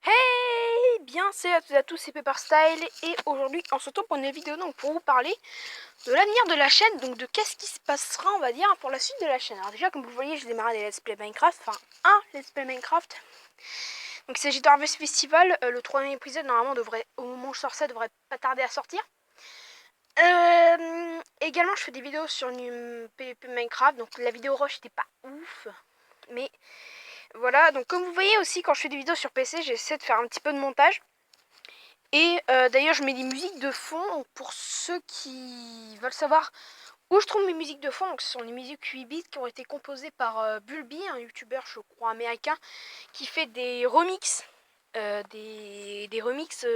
Hey, bien, c'est à toutes et à tous, c'est Pepper Style et aujourd'hui on se retrouve pour une vidéo donc pour vous parler de l'avenir de la chaîne, donc de qu'est-ce qui se passera on va dire pour la suite de la chaîne. Alors déjà comme vous voyez j'ai démarré des let's play Minecraft, enfin un let's play Minecraft. Donc il s'agit d'Harvest Festival, le troisième épisode normalement devrait, au moment où je sors ça, devrait pas tarder à sortir. Également je fais des vidéos sur PvP Minecraft, donc la vidéo rush n'était pas ouf, mais voilà, donc comme vous voyez aussi quand je fais des vidéos sur PC j'essaie de faire un petit peu de montage. Et d'ailleurs je mets des musiques de fond pour ceux qui veulent savoir où je trouve mes musiques de fond. Donc ce sont les musiques 8 bits qui ont été composées par Bulby, un youtubeur je crois américain, qui fait des remixes, des remixes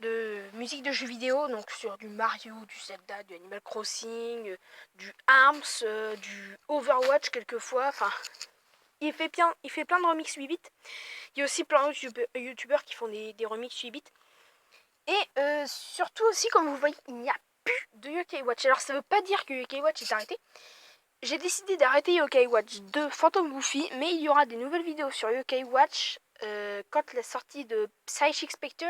de musique de jeux vidéo, donc sur du Mario, du Zelda, du Animal Crossing, du Arms, du Overwatch quelquefois, enfin il fait plein de remixes 8 bits. Il y a aussi plein de youtubeurs qui font des remixes 8 bits. Et surtout aussi, comme vous voyez, il n'y a plus de Yokai Watch. Alors ça veut pas dire que Yokai Watch est arrêté. J'ai décidé d'arrêter Yokai Watch de Phantom Goofy, mais il y aura des nouvelles vidéos sur Yokai Watch quand la sortie de Psychic Spectre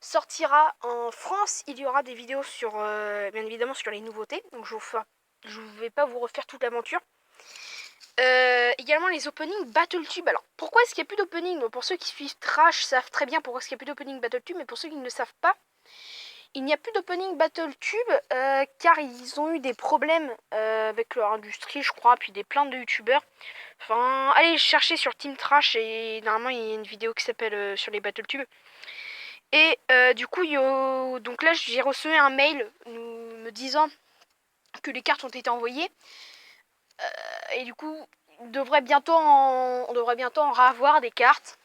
sortira en France. Il y aura des vidéos sur, bien évidemment, sur les nouveautés. Donc je ne vais pas vous refaire toute l'aventure. Également les openings BattleTube. Alors pourquoi est-ce qu'il n'y a plus d'opening? Pour ceux qui suivent Trash savent très bien pourquoi est-ce qu'il n'y a plus d'opening BattleTube, mais pour ceux qui ne le savent pas, il n'y a plus d'opening BattleTube car ils ont eu des problèmes avec leur industrie, je crois, puis des plaintes de youtubeurs. Enfin, allez chercher sur Team Trash et normalement il y a une vidéo qui s'appelle sur les BattleTube. Et du coup, donc là j'ai reçu un mail me disant que les cartes ont été envoyées. Et du coup, on devrait bientôt en revoir des cartes.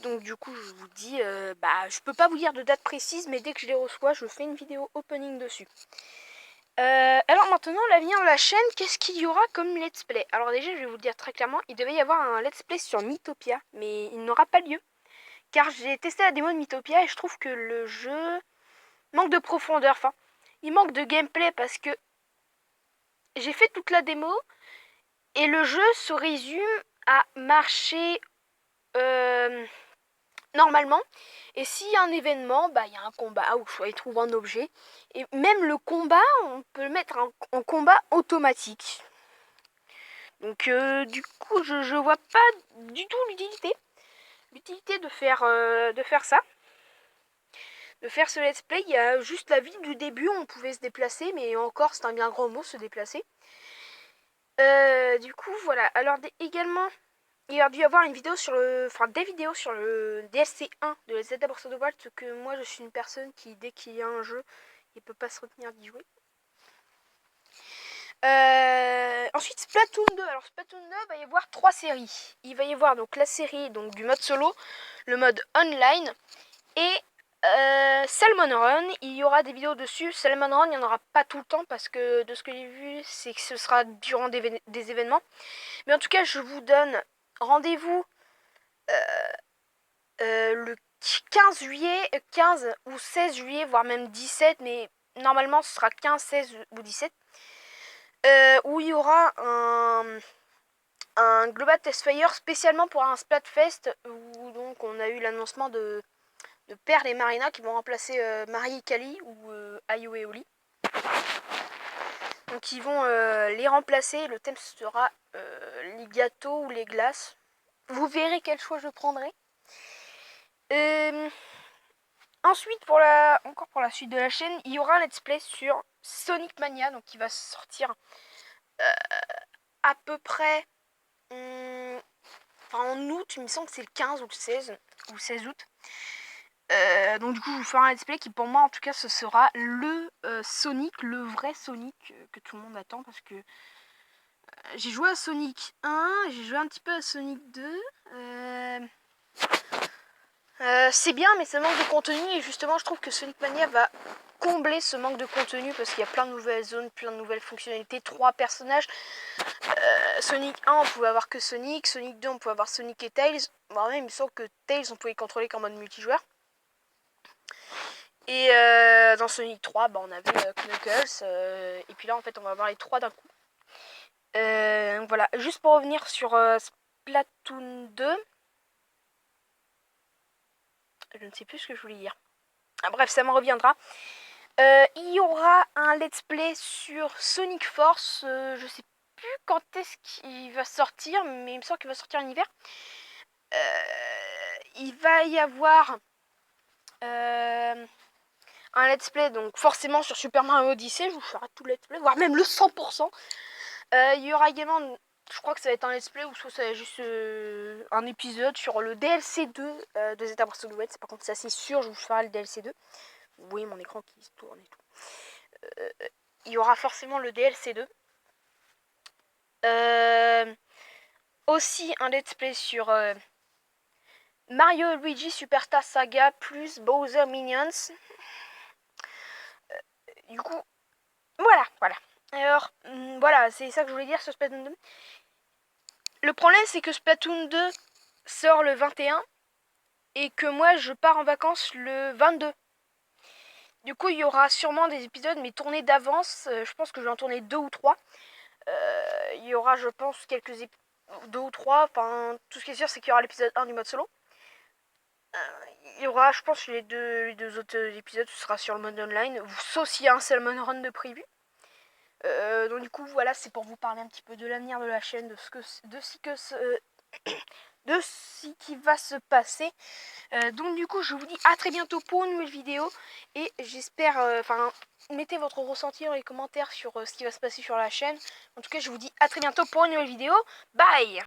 Donc du coup je vous dis, je peux pas vous dire de date précise, mais dès que je les reçois je fais une vidéo opening dessus. Alors maintenant l'avenir de la chaîne, qu'est-ce qu'il y aura comme let's play? Alors déjà je vais vous le dire très clairement, il devait y avoir un let's play sur Mythopia, mais il n'aura pas lieu. Car j'ai testé la démo de Mythopia et je trouve que le jeu manque de profondeur, enfin il manque de gameplay parce que j'ai fait toute la démo et le jeu se résume à marcher normalement. Et s'il y a un événement, il y a un combat où il faut aller trouver un objet. Et même le combat, on peut le mettre en combat automatique. Donc du coup, je vois pas du tout l'utilité de faire ça. De faire ce let's play. Il y a juste la ville du début où on pouvait se déplacer, mais encore c'est un bien grand mot, se déplacer. Du coup, voilà. Alors également, il y aurait dû y avoir une vidéo sur des vidéos sur le DLC 1 de Zelda Breath of the Wild, parce que moi je suis une personne qui, dès qu'il y a un jeu, il peut pas se retenir d'y jouer. Ensuite Splatoon 2. Alors Splatoon 2, il va y avoir 3 séries. Il va y avoir donc la série donc, du mode solo, le mode online et Salmon Run. Il y aura des vidéos dessus. Salmon Run, il n'y en aura pas tout le temps parce que de ce que j'ai vu, c'est que ce sera durant des événements. Mais en tout cas, je vous donne rendez-vous le 15 juillet, 15 ou 16 juillet, voire même 17, mais normalement ce sera 15, 16 ou 17, où il y aura un Global Test Fire spécialement pour un Splatfest, où donc on a eu l'annoncement de Pearl et Marina qui vont remplacer Marie et Kali ou Ayo et Oli. Donc ils vont les remplacer, le thème sera les gâteaux ou les glaces. Vous verrez quel choix je prendrai. Ensuite, encore pour la suite de la chaîne, il y aura un let's play sur Sonic Mania, donc qui va sortir à peu près en août, il me semble que c'est le 15 ou le 16 ou 16 août. Donc du coup, je vous ferai un let's play qui pour moi en tout cas ce sera le Sonic, le vrai Sonic que tout le monde attend, parce que j'ai joué à Sonic 1, j'ai joué un petit peu à Sonic 2. C'est bien, mais ça manque de contenu, et justement je trouve que Sonic Mania va combler ce manque de contenu parce qu'il y a plein de nouvelles zones, plein de nouvelles fonctionnalités, 3 personnages. Sonic 1 on pouvait avoir que Sonic, Sonic 2 on pouvait avoir Sonic et Tails. Bon, même il me semble que Tails on pouvait contrôler qu'en mode multijoueur. Et dans Sonic 3 on avait Knuckles, et puis là en fait on va avoir les 3 d'un coup. Voilà, juste pour revenir sur Splatoon 2. Je ne sais plus ce que je voulais dire. Ah, bref, ça me reviendra. Il y aura un let's play sur Sonic Force. Je sais plus quand est-ce qu'il va sortir, mais il me semble qu'il va sortir en hiver. Il va y avoir un let's play, donc forcément sur Super Mario Odyssey. Je vous ferai tout le let's play, voire même le 100%. Il y aura également, je crois que ça va être un let's play ou soit ça va être juste un épisode sur le DLC 2 de Zeta Breath of the Wild. Par contre, c'est assez sûr, je vous ferai le DLC 2. Vous voyez mon écran qui se tourne et tout. Il y aura forcément le DLC 2. Aussi un let's play sur Mario et Luigi Superstar Saga plus Bowser Minions. Du coup, voilà. Alors, voilà, c'est ça que je voulais dire sur Splatoon 2. Le problème, c'est que Splatoon 2 sort le 21 et que moi, je pars en vacances le 22. Du coup, il y aura sûrement des épisodes, mais tournés d'avance. Je pense que je vais en tourner 2 ou 3. Il y aura, je pense, quelques épisodes, 2 ou 3. Enfin, tout ce qui est sûr, c'est qu'il y aura l'épisode 1 du mode solo. Il y aura, je pense, les deux autres épisodes, ce sera sur le mode online, sauf s'il y a un Salmon Run de prévu. Donc du coup, voilà, c'est pour vous parler un petit peu de l'avenir de la chaîne, de ce qui va se passer. Donc du coup, je vous dis à très bientôt pour une nouvelle vidéo. Et j'espère, mettez votre ressenti dans les commentaires sur ce qui va se passer sur la chaîne. En tout cas, je vous dis à très bientôt pour une nouvelle vidéo. Bye!